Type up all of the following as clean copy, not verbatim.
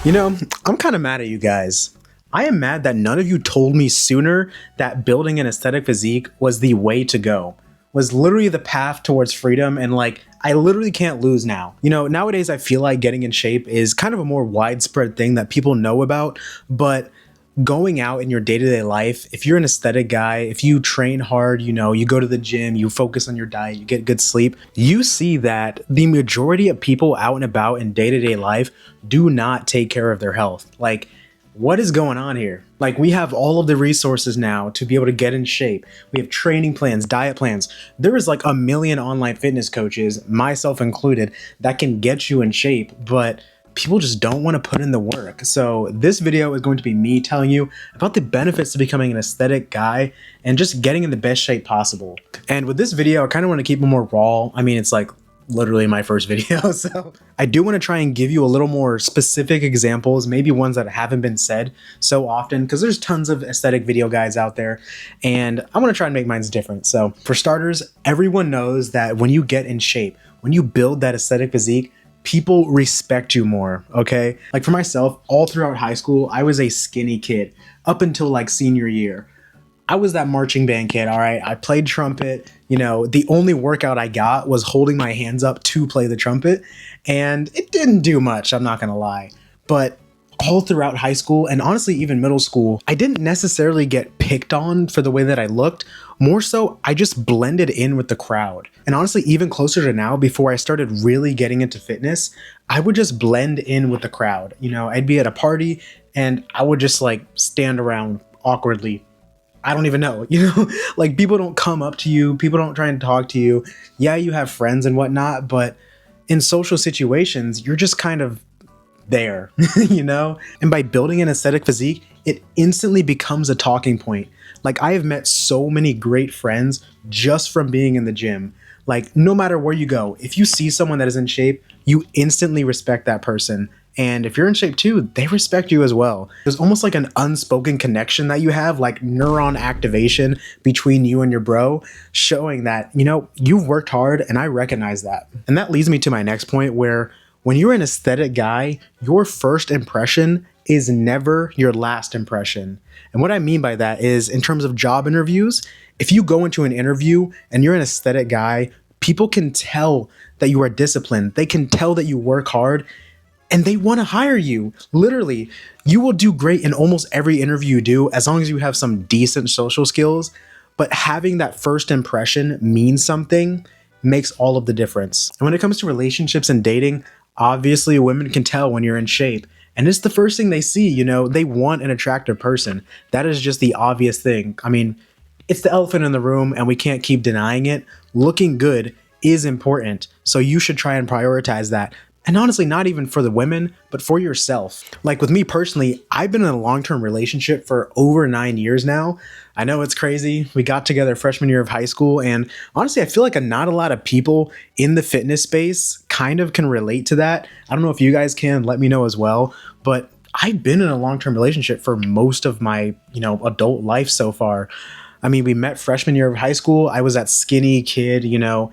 You know, I'm kind of mad at you guys. I am mad that none of you told me sooner that building an aesthetic physique was the way to go, was literally the path towards freedom, and like, I literally can't lose now. You know, nowadays I feel like getting in shape is kind of a more widespread thing that people know about, but going out in your day-to-day life, if you're an aesthetic guy, if you train hard, you know, you go to the gym, you focus on your diet, you get good sleep, you see that the majority of people out and about in day-to-day life do not take care of their health. Like, what is going on here? Like, we have all of the resources now to be able to get in shape. We have training plans, diet plans. There is like a million online fitness coaches, myself included, that can get you in shape, but people just don't want to put in the work. So this video is going to be me telling you about the benefits to becoming an aesthetic guy and just getting in the best shape possible. And with this video, I kind of want to keep it more raw. I mean, it's like literally my first video, so I do want to try and give you a little more specific examples, maybe ones that haven't been said so often, because there's tons of aesthetic video guys out there, and I want to try and make mine different. So for starters, everyone knows that when you get in shape, when you build that aesthetic physique, people respect you more, okay? Like for myself, all throughout high school, I was a skinny kid up until like senior year. I was that marching band kid, all right? I played trumpet. You know, the only workout I got was holding my hands up to play the trumpet, and it didn't do much, I'm not gonna lie. But all throughout high school, and honestly even middle school, I didn't necessarily get picked on for the way that I looked. More so, I just blended in with the crowd. And honestly, even closer to now, before I started really getting into fitness, I would just blend in with the crowd. You know, I'd be at a party and I would just like stand around awkwardly. I don't even know, you know, like people don't come up to you, people don't try and talk to you. Yeah, you have friends and whatnot, but in social situations, you're just kind of there, you know? And by building an aesthetic physique, it instantly becomes a talking point. Like, I have met so many great friends just from being in the gym. Like, no matter where you go, if you see someone that is in shape, you instantly respect that person. And if you're in shape too, they respect you as well. There's almost like an unspoken connection that you have, like neuron activation between you and your bro, showing that, you know, you've worked hard and I recognize that. And that leads me to my next point, where when you're an aesthetic guy, your first impression is never your last impression. And what I mean by that is, in terms of job interviews, if you go into an interview and you're an aesthetic guy, people can tell that you are disciplined. They can tell that you work hard and they want to hire you. Literally, you will do great in almost every interview you do as long as you have some decent social skills. But having that first impression mean something makes all of the difference. And when it comes to relationships and dating, obviously women can tell when you're in shape. And it's the first thing they see, you know, they want an attractive person. That is just the obvious thing. I mean, it's the elephant in the room and we can't keep denying it. Looking good is important. So you should try and prioritize that. And honestly, not even for the women, but for yourself. Like with me personally, I've been in a long-term relationship for over 9 years now. I know it's crazy. We got together freshman year of high school, and honestly, I feel like not a lot of people in the fitness space kind of can relate to that. I don't know if you guys can, let me know as well, but I've been in a long-term relationship for most of my, you know, adult life so far. I mean, we met freshman year of high school. I was that skinny kid, you know,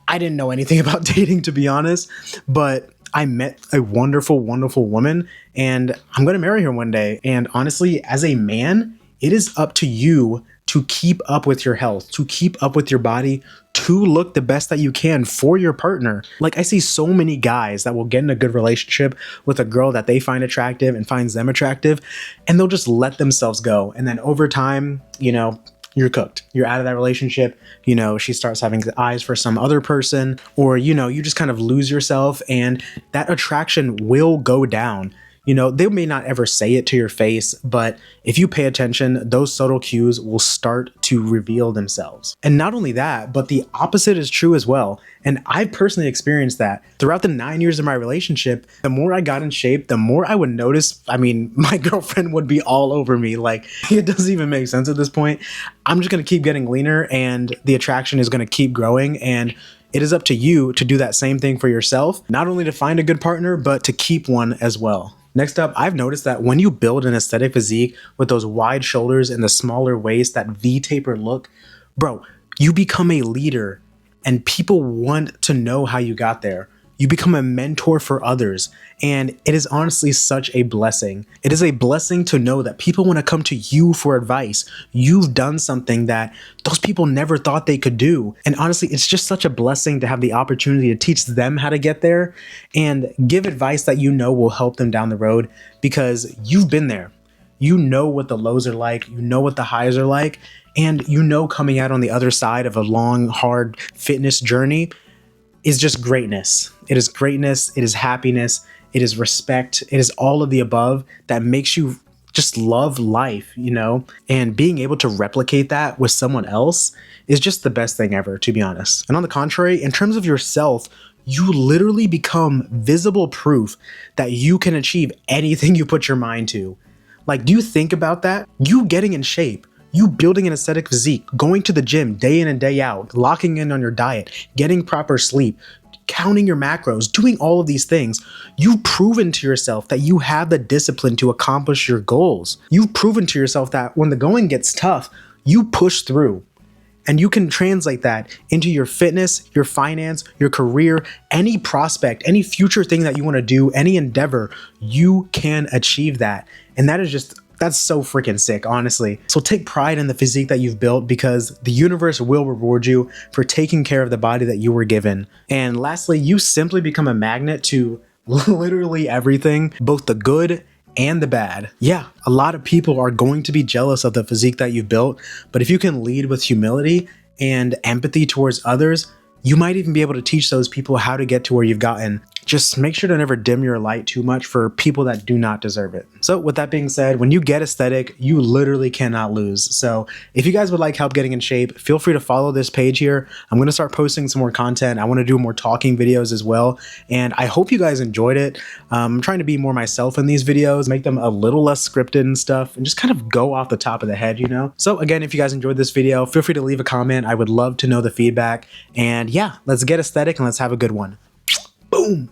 I didn't know anything about dating, to be honest, but I met a wonderful, wonderful woman, and I'm going to marry her one day. And honestly, as a man, it is up to you to keep up with your health, to keep up with your body, to look the best that you can for your partner. Like, I see so many guys that will get in a good relationship with a girl that they find attractive and finds them attractive, and they'll just let themselves go. And then over time, you know, you're cooked. You're out of that relationship. You know, she starts having eyes for some other person, or, you know, you just kind of lose yourself and that attraction will go down. You know, they may not ever say it to your face, but if you pay attention, those subtle cues will start to reveal themselves. And not only that, but the opposite is true as well. And I've personally experienced that. Throughout the 9 years of my relationship, the more I got in shape, the more I would notice, I mean, my girlfriend would be all over me. Like, it doesn't even make sense at this point. I'm just going to keep getting leaner and the attraction is going to keep growing. And it is up to you to do that same thing for yourself, not only to find a good partner, but to keep one as well. Next up, I've noticed that when you build an aesthetic physique with those wide shoulders and the smaller waist, that V-taper look, bro, you become a leader and people want to know how you got there. You become a mentor for others. And it is honestly such a blessing. It is a blessing to know that people want to come to you for advice. You've done something that those people never thought they could do. And honestly, it's just such a blessing to have the opportunity to teach them how to get there and give advice that you know will help them down the road because you've been there. You know what the lows are like, you know what the highs are like, and you know coming out on the other side of a long, hard fitness journey is just greatness. It is greatness, it is happiness, it is respect, it is all of the above that makes you just love life, you know? And being able to replicate that with someone else is just the best thing ever, to be honest. And on the contrary, in terms of yourself, you literally become visible proof that you can achieve anything you put your mind to. Like, do you think about that? You getting in shape, you building an aesthetic physique, going to the gym day in and day out, locking in on your diet, getting proper sleep, counting your macros, doing all of these things. You've proven to yourself that you have the discipline to accomplish your goals. You've proven to yourself that when the going gets tough, you push through. And you can translate that into your fitness, your finance, your career, any prospect, any future thing that you want to do, any endeavor, you can achieve that. And that's so freaking sick, honestly. So take pride in the physique that you've built because the universe will reward you for taking care of the body that you were given. And lastly, you simply become a magnet to literally everything, both the good and the bad. Yeah, a lot of people are going to be jealous of the physique that you've built, but if you can lead with humility and empathy towards others, you might even be able to teach those people how to get to where you've gotten. Just make sure to never dim your light too much for people that do not deserve it. So with that being said, when you get aesthetic, you literally cannot lose. So if you guys would like help getting in shape, feel free to follow this page here. I'm going to start posting some more content. I want to do more talking videos as well. And I hope you guys enjoyed it. I'm trying to be more myself in these videos, make them a little less scripted and stuff, and just kind of go off the top of the head, you know? So again, if you guys enjoyed this video, feel free to leave a comment. I would love to know the feedback. And yeah, let's get aesthetic and let's have a good one. Boom.